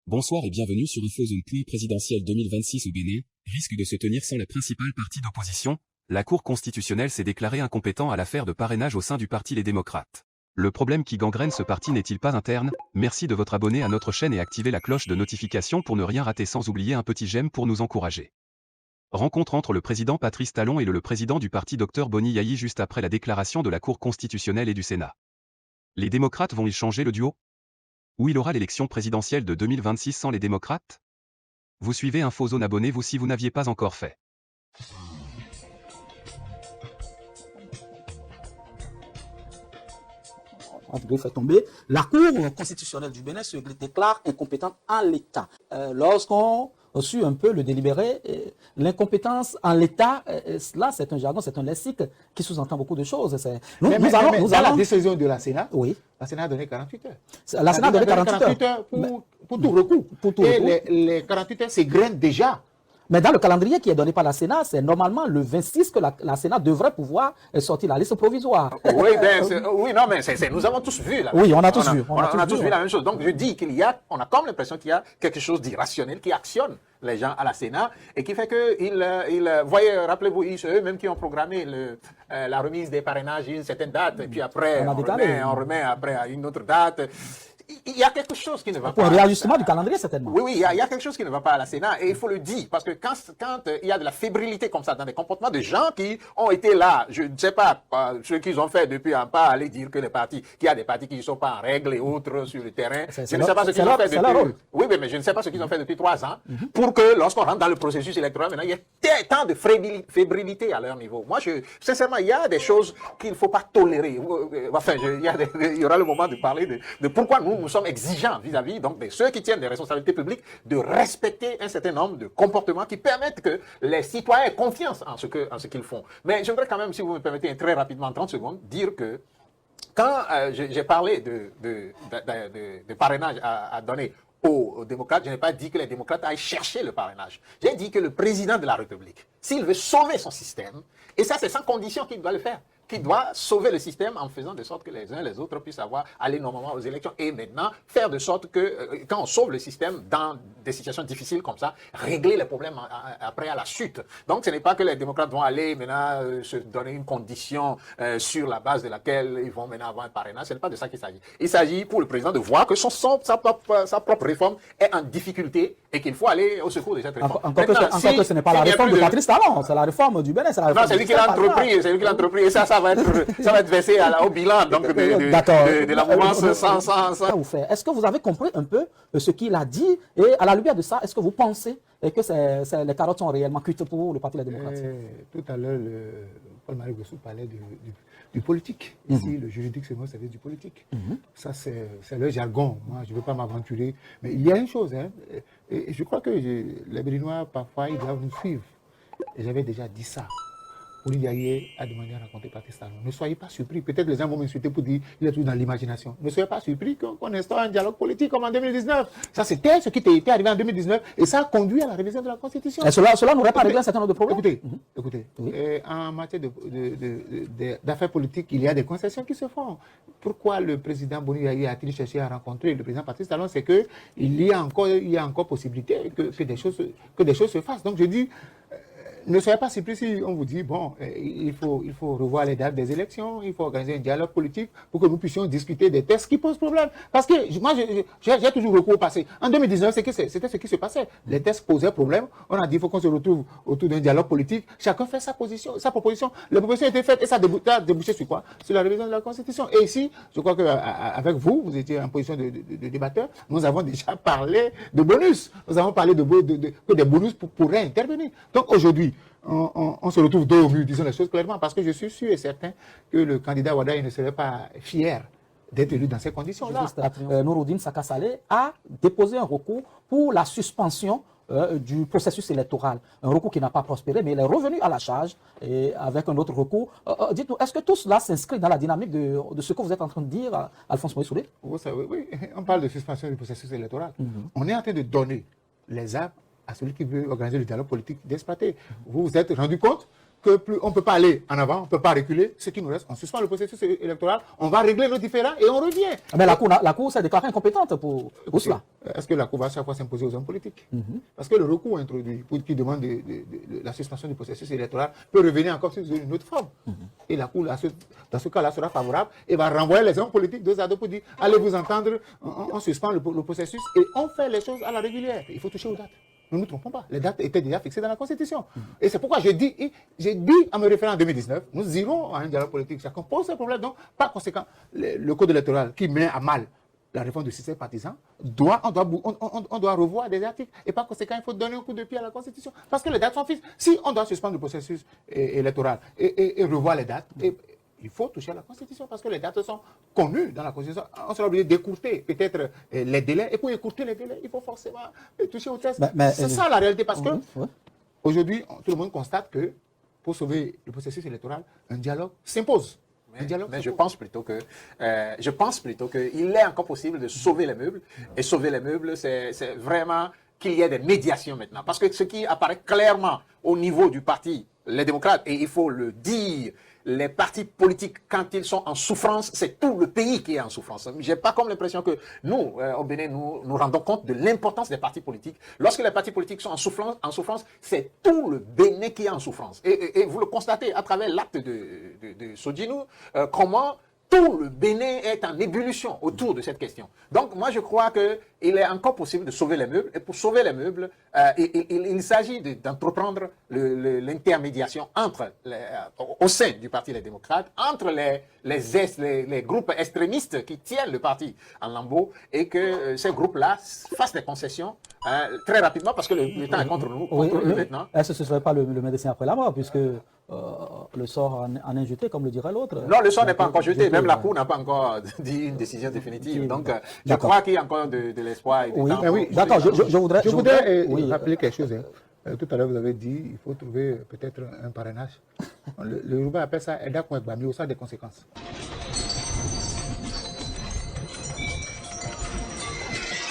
Bonsoir et bienvenue sur InfoZone. Présidentielle 2026 au Bénin risque de se tenir sans la principale partie d'opposition. La Cour constitutionnelle s'est déclarée incompétent à l'affaire de parrainage au sein du parti Les Démocrates. Le problème qui gangrène ce parti n'est-il pas interne? Merci de votre abonné à notre chaîne et activez la cloche de notification pour ne rien rater, sans oublier un petit j'aime pour nous encourager. Rencontre entre le président Patrice Talon et le président du parti Dr Boni Yayi juste après la déclaration de la Cour constitutionnelle et du Sénat. Les démocrates vont-ils changer le duo? Où il aura l'élection présidentielle de 2026 sans les démocrates? Vous suivez InfoZone, abonnez-vous si vous n'aviez pas encore fait. Fait tomber, la Cour constitutionnelle du Bénin se déclare incompétente en l'état. Lorsqu'on suit un peu le délibéré, l'incompétence en l'état, là c'est un jargon, c'est un lexique qui sous-entend beaucoup de choses. Nous allons la décision de la Sénat, oui. La Sénat a donné 48 heures. La Sénat a donné 48 heures pour tout recours. Les 48 heures s'égrènent déjà. Mais dans le calendrier qui est donné par la Sénat, c'est normalement le 26 que la Sénat devrait pouvoir sortir la liste provisoire. Oui, non, mais nous avons tous vu. Là. Oui, on a tous vu. On a tous vu la même chose. Donc je dis on a comme l'impression qu'il y a quelque chose d'irrationnel qui actionne les gens à la Sénat et qui fait que, voyez, rappelez-vous, c'est eux-mêmes qui ont programmé la remise des parrainages à une certaine date, et puis après, on remet après à une autre date. Il y a quelque chose qui ne va pas. Pour un réajustement du calendrier, certainement. Oui, il y a quelque chose qui ne va pas à la Sénat et il faut le dire. Parce que quand il y a de la fébrilité comme ça dans des comportements de gens qui ont été là, je ne sais pas ce qu'ils ont fait depuis un pas, aller dire que qu'il y a des partis qui ne sont pas en règle et autres sur le terrain. Je ne sais pas ce qu'ils ont fait depuis. Oui, mais je ne sais pas ce qu'ils ont fait depuis 3 ans pour que lorsqu'on rentre dans le processus électoral, maintenant, il y a tant de fébrilité à leur niveau. Moi, sincèrement, il y a des choses qu'il ne faut pas tolérer. Enfin, il y aura le moment de parler de pourquoi nous sommes exigeants vis-à-vis donc de ceux qui tiennent des responsabilités publiques de respecter un certain nombre de comportements qui permettent que les citoyens aient confiance en ce qu'ils font. Mais je voudrais quand même, si vous me permettez, très rapidement, en 30 secondes, dire que quand j'ai parlé de parrainage à donner aux démocrates, je n'ai pas dit que les démocrates aillent chercher le parrainage. J'ai dit que le président de la République, s'il veut sauver son système, et ça c'est sans condition qu'il doit le faire, qui doit sauver le système en faisant de sorte que les uns et les autres puissent aller normalement aux élections. Et maintenant, faire de sorte que, quand on sauve le système dans des situations difficiles comme ça, régler les problèmes après à la suite. Donc, ce n'est pas que les démocrates vont aller maintenant se donner une condition sur la base de laquelle ils vont maintenant avoir un parrainage. Ce n'est pas de ça qu'il s'agit. Il s'agit pour le président de voir que sa propre réforme est en difficulté et qu'il faut aller au secours de cette réforme. Encore que ce n'est pas la réforme de Patrice Talon, c'est la réforme du Bénin. Non, c'est lui qui l'a entrepris, et ça va être versé au bilan donc, de la mouvance sans... Est-ce que vous avez compris un peu ce qu'il a dit? Et à la lumière de ça, est-ce que vous pensez que les carottes sont réellement cuites pour le Parti des démocrates? Tout à l'heure, Paul-Marie Gossou parlait du politique. Ici, le juridique, c'est moi, ça veut du politique. Ça, c'est le jargon. Moi, je ne veux pas m'aventurer. Mais il y a une chose, et je crois que les Béninois, parfois, ils doivent nous suivre. Et j'avais déjà dit ça. Boni Yayi a demandé à rencontrer Patrice Talon. Ne soyez pas surpris. Peut-être les gens vont m'insulter pour dire qu'il est toujours dans l'imagination. Ne soyez pas surpris qu'on instaure un dialogue politique comme en 2019. Ça, c'était ce qui était arrivé en 2019 et ça a conduit à la révision de la Constitution. Et cela n'aurait pas réglé un certain nombre de problèmes. Écoutez, en matière d'affaires politiques, il y a des concessions qui se font. Pourquoi le président Boni Yayi a-t-il cherché à rencontrer le président Patrice Talon? C'est qu'il y a encore possibilité que des choses se fassent. Donc je dis... Ne soyez pas surpris si on vous dit, bon, il faut revoir les dates des élections, il faut organiser un dialogue politique pour que nous puissions discuter des textes qui posent problème. Parce que moi, j'ai toujours recours au passé. En 2019, c'était ce qui se passait. Les textes posaient problème. On a dit, il faut qu'on se retrouve autour d'un dialogue politique. Chacun fait sa proposition. La proposition a été faite et ça a débouché sur quoi? Sur la révision de la Constitution. Et ici, je crois qu'avec vous étiez en position de débatteur, nous avons déjà parlé de bonus. Nous avons parlé que des bonus pourraient intervenir. Donc aujourd'hui, on se retrouve dos au mur, disons les choses clairement, parce que je suis sûr et certain que le candidat Wadaye ne serait pas fier d'être élu dans ces conditions-là. Nouroudine Saka Saleh a déposé un recours pour la suspension du processus électoral. Un recours qui n'a pas prospéré, mais il est revenu à la charge et avec un autre recours. Dites-nous, est-ce que tout cela s'inscrit dans la dynamique de ce que vous êtes en train de dire, Alphonse Moïse Soulé? Vous savez, oui, on parle de suspension du processus électoral. On est en train de donner les armes à celui qui veut organiser le dialogue politique d'exploiter. Vous vous êtes rendu compte que plus on ne peut pas aller en avant, on ne peut pas reculer, ce qui nous reste, on suspend le processus électoral, on va régler nos différends et on revient. Mais la Cour s'est déclarée incompétente pour cela. Est-ce que la Cour va chaque fois s'imposer aux hommes politiques? Parce que le recours introduit, qui demande la suspension du processus électoral, peut revenir encore sous une autre forme. Et la Cour, dans ce cas-là, sera favorable et va renvoyer les hommes politiques deux à deux pour dire allez vous entendre, on suspend le processus et on fait les choses à la régulière. Il faut toucher aux dates. Ne nous trompons pas, les dates étaient déjà fixées dans la Constitution. Et c'est pourquoi j'ai dit en me référant en 2019, nous irons à un dialogue politique. Chacun pose ses problèmes. Donc, par conséquent, le code électoral qui met à mal la réforme du système partisan, on doit revoir des articles. Et par conséquent, il faut donner un coup de pied à la Constitution. Parce que les dates sont fixes. Si on doit suspendre le processus électoral et revoir les dates, il faut toucher à la Constitution parce que les dates sont connues dans la Constitution. On sera obligé d'écourter peut-être les délais. Et pour écourter les délais, il faut forcément toucher au texte. C'est ça la réalité parce que aujourd'hui, tout le monde constate que pour sauver le processus électoral, un dialogue s'impose. Mais je pense plutôt qu'il est encore possible de sauver les meubles. Et sauver les meubles, c'est vraiment qu'il y ait des médiations maintenant. Parce que ce qui apparaît clairement au niveau du parti, les démocrates, et il faut le dire, les partis politiques, quand ils sont en souffrance, c'est tout le pays qui est en souffrance. Je n'ai pas comme l'impression que nous, au Bénin, nous rendons compte de l'importance des partis politiques. Lorsque les partis politiques sont en souffrance, c'est tout le Bénin qui est en souffrance. Et vous le constatez à travers l'acte de Sodjinou, comment tout le Bénin est en ébullition autour de cette question. Donc, moi, je crois qu'il est encore possible de sauver les meubles. Et pour sauver les meubles, il s'agit d'entreprendre l'intermédiation au sein du Parti des démocrates, entre les groupes extrémistes qui tiennent le parti en lambeaux, et que ces groupes-là fassent des concessions très rapidement, parce que le temps est contre nous, contre eux maintenant. Est-ce que ce ne serait pas le médecin après la mort, puisque le sort en est jeté, comme le dirait l'autre? Non, le sort n'est pas encore jeté. Même la Cour n'a pas encore dit une décision définitive. Donc, je crois qu'il y a encore de l'espoir. Oui, d'accord. Je voudrais rappeler quelque chose. Tout à l'heure, vous avez dit qu'il faut trouver peut-être un parrainage. Le Yoruba appelle ça Eda Kouekbami, au sein des conséquences.